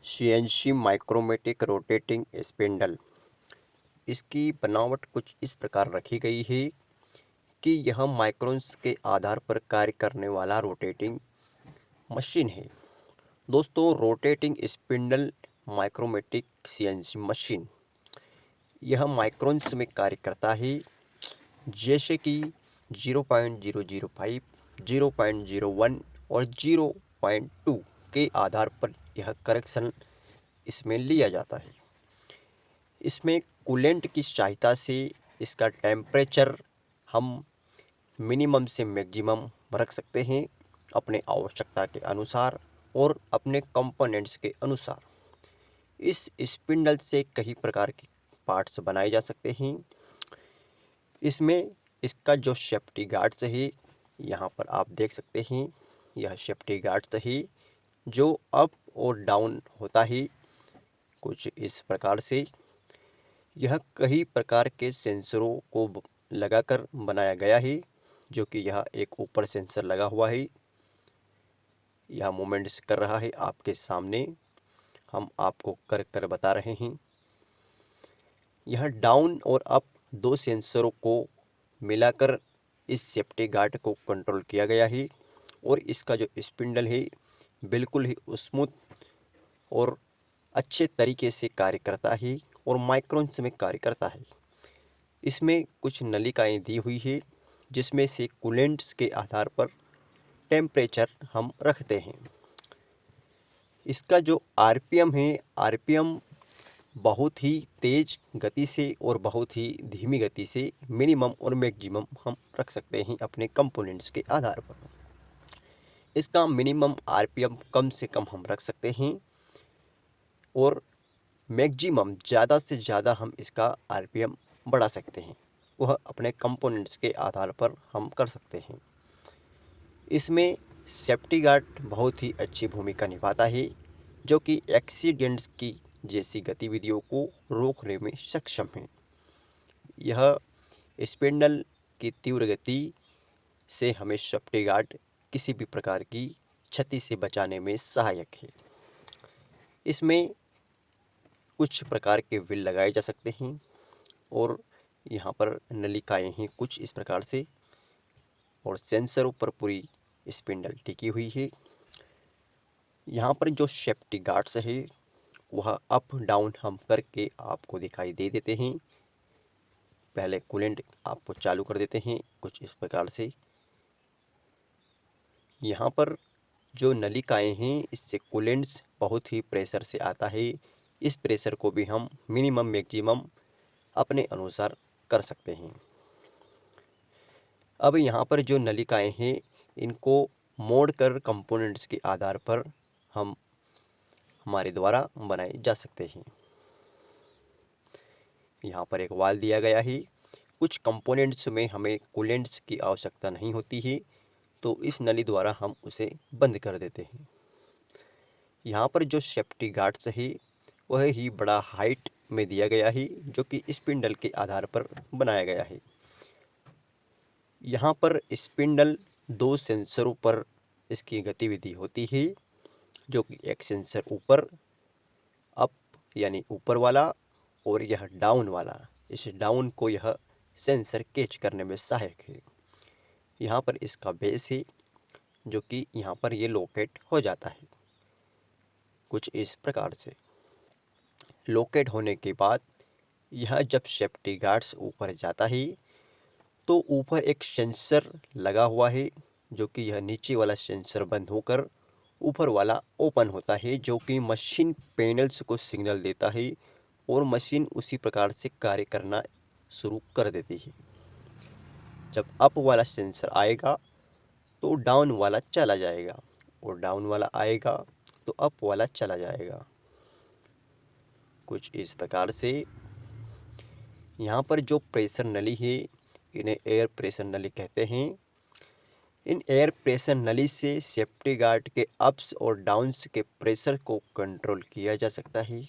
CNC माइक्रोमेटिक rotating spindle. इसकी बनावट कुछ इस प्रकार रखी गई है कि यह माइक्रोन्स के आधार पर कार्य करने वाला रोटेटिंग मशीन है। दोस्तों, रोटेटिंग स्पिंडल माइक्रोमेटिक सीएनसी मशीन यह माइक्रोन्स में कार्य करता है, जैसे कि 0.005, 0.01 और 0.2 के आधार पर यह करेक्शन इसमें लिया जाता है। इसमें कूलेंट की सहायता से इसका टेम्परेचर हम मिनिमम से मैक्सिमम रख सकते हैं अपने आवश्यकता के अनुसार और अपने कंपोनेंट्स के अनुसार। इस स्पिंडल से कई प्रकार के पार्ट्स बनाए जा सकते हैं। इसमें इसका जो सेफ्टी गार्ड्स है, यहाँ पर आप देख सकते हैं, यह सेफ्टी गार्ड्स है जो अप और डाउन होता है कुछ इस प्रकार से। यह कई प्रकार के सेंसरों को लगाकर बनाया गया है, जो कि यह एक ऊपर सेंसर लगा हुआ है, यह मूवमेंट्स कर रहा है आपके सामने, हम आपको कर कर बता रहे हैं। यह डाउन और अप दो सेंसरों को मिलाकर इस सेफ्टी गार्ड को कंट्रोल किया गया है और इसका जो स्पिंडल है बिल्कुल ही स्मूथ और अच्छे तरीके से कार्य करता है और माइक्रोन्स में कार्य करता है। इसमें कुछ नलिकाएं दी हुई है जिसमें से कूलेंट्स के आधार पर टेम्परेचर हम रखते हैं। इसका जो आरपीएम है, आरपीएम बहुत ही तेज गति से और बहुत ही धीमी गति से मिनिमम और मैक्सिमम हम रख सकते हैं अपने कंपोनेंट्स के आधार पर। इसका मिनिमम आरपीएम कम से कम हम रख सकते हैं और मैक्सिमम ज़्यादा से ज़्यादा हम इसका आरपीएम बढ़ा सकते हैं, वह अपने कंपोनेंट्स के आधार पर हम कर सकते हैं। इसमें सेफ्टी गार्ड बहुत ही अच्छी भूमिका निभाता है, जो कि एक्सीडेंट्स की जैसी गतिविधियों को रोकने में सक्षम है। यह स्पिंडल की तीव्र गति से हमें सेफ्टी गार्ड किसी भी प्रकार की क्षति से बचाने में सहायक है। इसमें कुछ प्रकार के व्हील लगाए जा सकते हैं और यहाँ पर नलिकाएं हैं कुछ इस प्रकार से और सेंसरों पर पूरी स्पिंडल टिकी हुई है। यहाँ पर जो सेफ्टी गार्ड्स है वह अप डाउन हम करके आपको दिखाई दे देते हैं। पहले कूलेंट आपको चालू कर देते हैं कुछ इस प्रकार से। यहाँ पर जो नलिकाएं हैं इससे कूलेंट्स बहुत ही प्रेशर से आता है। इस प्रेशर को भी हम मिनिमम मैक्सिमम अपने अनुसार कर सकते हैं। अब यहाँ पर जो नलिकाएं हैं इनको मोड़कर कंपोनेंट्स के आधार पर हम हमारे द्वारा बनाए जा सकते हैं। यहाँ पर एक वाल्व दिया गया है। कुछ कंपोनेंट्स में हमें कूलेंट्स की आवश्यकता नहीं होती है, तो इस नली द्वारा हम उसे बंद कर देते हैं। यहाँ पर जो सेफ्टी गार्ड्स है वह ही बड़ा हाइट में दिया गया है, जो कि स्पिंडल के आधार पर बनाया गया है। यहाँ पर स्पिंडल दो सेंसरों पर इसकी गतिविधि होती है, जो कि एक सेंसर ऊपर अप यानी ऊपर वाला और यह डाउन वाला, इस डाउन को यह सेंसर कैच करने में सहायक है। यहाँ पर इसका बेस है जो कि यहाँ पर ये लोकेट हो जाता है कुछ इस प्रकार से। लोकेट होने के बाद यह जब सेफ्टी गार्ड्स ऊपर जाता है तो ऊपर एक सेंसर लगा हुआ है, जो कि यह नीचे वाला सेंसर बंद होकर ऊपर वाला ओपन होता है, जो कि मशीन पैनल्स को सिग्नल देता है और मशीन उसी प्रकार से कार्य करना शुरू कर देती है। जब अप वाला सेंसर आएगा तो डाउन वाला चला जाएगा और डाउन वाला आएगा तो अप वाला चला जाएगा कुछ इस प्रकार से। यहाँ पर जो प्रेशर नली है इन्हें एयर प्रेशर नली कहते हैं। इन एयर प्रेशर नली से सेफ्टी गार्ड के अप्स और डाउन्स के प्रेशर को कंट्रोल किया जा सकता है।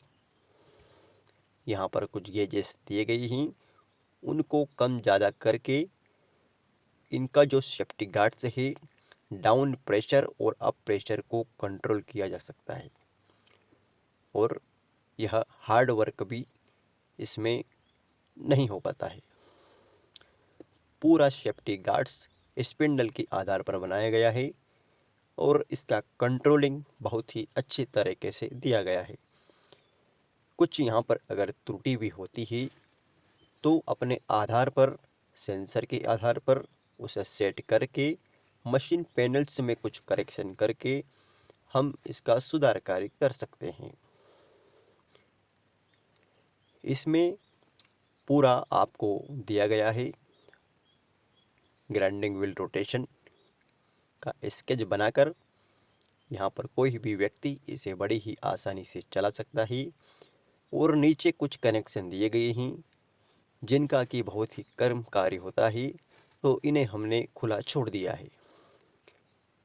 यहाँ पर कुछ गेजेस दिए गए हैं, उनको कम ज़्यादा करके इनका जो सेफ्टी गार्ड्स है डाउन प्रेशर और अप प्रेशर को कंट्रोल किया जा सकता है। और यह हार्ड वर्क भी इसमें नहीं हो पाता है। पूरा सेफ्टी गार्ड्स स्पिंडल के आधार पर बनाया गया है और इसका कंट्रोलिंग बहुत ही अच्छी तरीके से दिया गया है। कुछ यहाँ पर अगर त्रुटि भी होती है तो अपने आधार पर, सेंसर के आधार पर उसे सेट करके मशीन पैनल्स में कुछ करेक्शन करके हम इसका सुधार कार्य कर सकते हैं। इसमें पूरा आपको दिया गया है ग्राइंडिंग व्हील रोटेशन का स्केच बनाकर। यहाँ पर कोई भी व्यक्ति इसे बड़ी ही आसानी से चला सकता है और नीचे कुछ कनेक्शन दिए गए हैं जिनका कि बहुत ही कर्मकारी होता है, तो इन्हें हमने खुला छोड़ दिया है।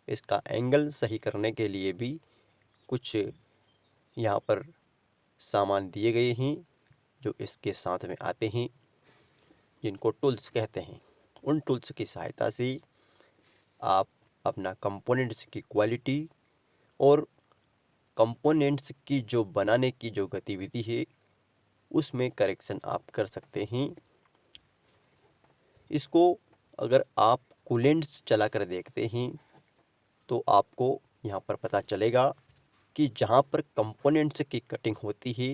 इसका एंगल सही करने के लिए भी कुछ यहाँ पर सामान दिए गए हैं जो इसके साथ में आते हैं, जिनको टूल्स कहते हैं। उन टूल्स की सहायता से आप अपना कंपोनेंट्स की क्वालिटी और कंपोनेंट्स की जो बनाने की जो गतिविधि है उसमें करेक्शन आप कर सकते हैं। इसको अगर आप कूलेंट्स चला कर देखते हैं तो आपको यहाँ पर पता चलेगा कि जहाँ पर कंपोनेंट्स की कटिंग होती है